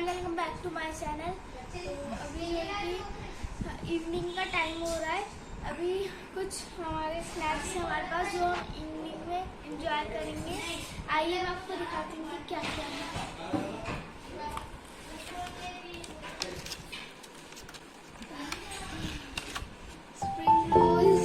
And welcome back to my channel. तो अभी evening का टाइम हो रहा है। अभी कुछ हमारे स्नैक्स हैं हमारे पास जो हम इवनिंग में एंजॉय करेंगे। आइए मैं आपको दिखाती हूँ कि क्या क्या है। स्प्रिंग रोल्स,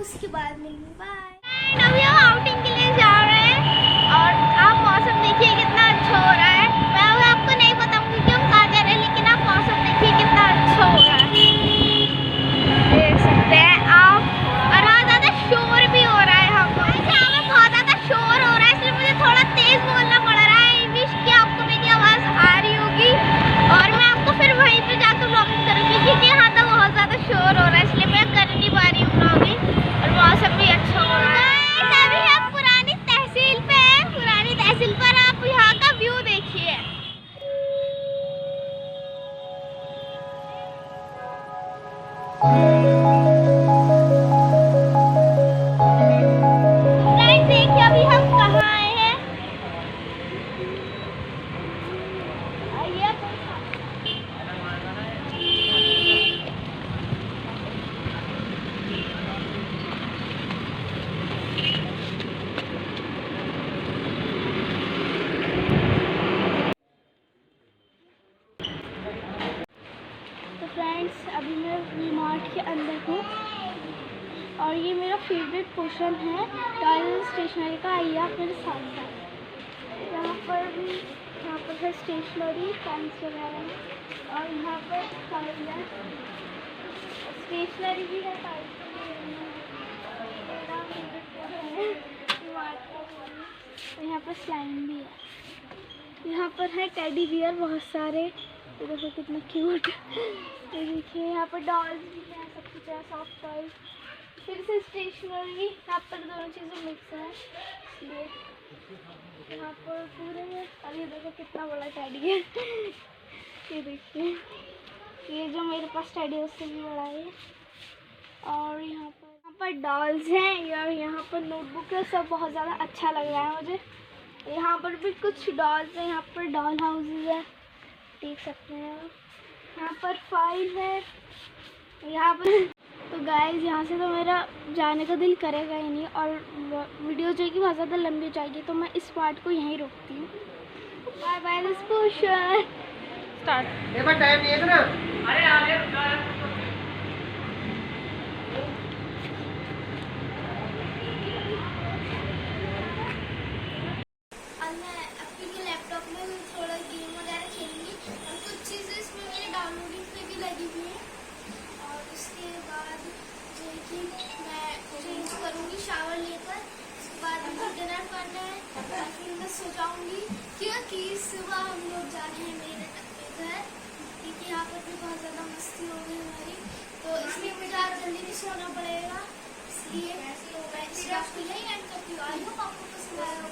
उसके बाद मिलूंगी। बाय। अभी हम आउटिंग के लिए जा रहे हैं और आप मौसम देखिए कितना अच्छा हो रहा है। मैं आपको नहीं बताऊंगी कि हम कहाँ जा रहे हैं, लेकिन आप मौसम देखिए कितना अच्छा हो रहा है, देख सकते हैं आप। और बहुत ज़्यादा शोर भी हो रहा है, यहाँ पे बहुत ज़्यादा शोर हो रहा है, इसलिए मुझे थोड़ा तेज बोलना पड़ रहा है। आई विश कि आपको मेरी आवाज़ आ रही होगी और मैं आपको फिर वहीं पर जाकर ब्लॉगिंग करूँगी, क्योंकि यहाँ तो बहुत ज़्यादा शोर हो रहा है, इसलिए मैं कर नहीं पा रही हूँ ब्लॉगिंग। और मौसम भी अच्छा हो रहा है। अभी हम पुरानी तहसील पे हैं। पुरानी तहसील पर आप यहाँ का व्यू देखिए। फ्रेंड्स देखिए अभी हम कहाँ आए हैं। आइए फ्रेंड्स, अभी मैं वी-मार्ट के अंदर हूँ और ये मेरा फेवरेट पोर्शन है टॉयज स्टेशनरी का। आइए आप मेरे साथ साथ। यहाँ पर है स्टेशनरी, पेन्स वगैरह, और यहाँ पर टॉयज है, स्टेशनरी भी है, मेरा फेवरेट पोर्शन है वी-मार्ट का। यहाँ पर स्लाइम भी है। यहाँ पर है टेडी बियर बहुत सारे, देखो कितना क्यूट। ये देखिए यहाँ पर डॉल्स भी हैं, सब कुछ है, सॉफ्ट टॉयज। फिर से स्टेशनरी, यहाँ पर दोनों चीज़ें मिक्स हैं, इसलिए यहाँ पर पूरे में। अब ये देखो कितना बड़ा टेडी है। ये देखिए, ये जो मेरे पास टेडी है उससे भी बड़ा है। और यहाँ पर डॉल्स हैं और यहाँ पर नोटबुक है, सब बहुत ज़्यादा अच्छा लग रहा है मुझे। यहाँ पर भी कुछ डॉल्स हैं, यहाँ पर डॉल हाउसेज है, देख सकते हैं आप। यहाँ पर फाइल है, यहाँ पर। तो गाइस यहाँ से तो मेरा जाने का दिल करेगा ही नहीं, और वीडियो जो है कि बहुत ज़्यादा लंबी हो जाएगी, तो मैं इस पार्ट को यहीं रोकती हूँ। Bye bye this portion start. देखो टाइम नहीं है ना। अरे लैपटॉप में थोड़ा गेम वगैरह खेलूंगी और कुछ चीज़ें इसमें मेरे डाउनलोडिंग पे भी लगी हुई है। और उसके बाद जो है कि मैं चेंज करूँगी शावर लेकर, उसके बाद मुझे डिनर करना है और फिर मैं सो जाऊँगी, क्योंकि सुबह हम लोग जा रहे हैं मेरे घर, क्योंकि यहाँ पर भी बहुत ज़्यादा मस्ती हो गई हमारी, तो इसलिए मुझे आज जल्दी भी सोना पड़ेगा। इसलिए मैं इस बात को यही एंड करती हूँ। आई होप आपको पसंद आया।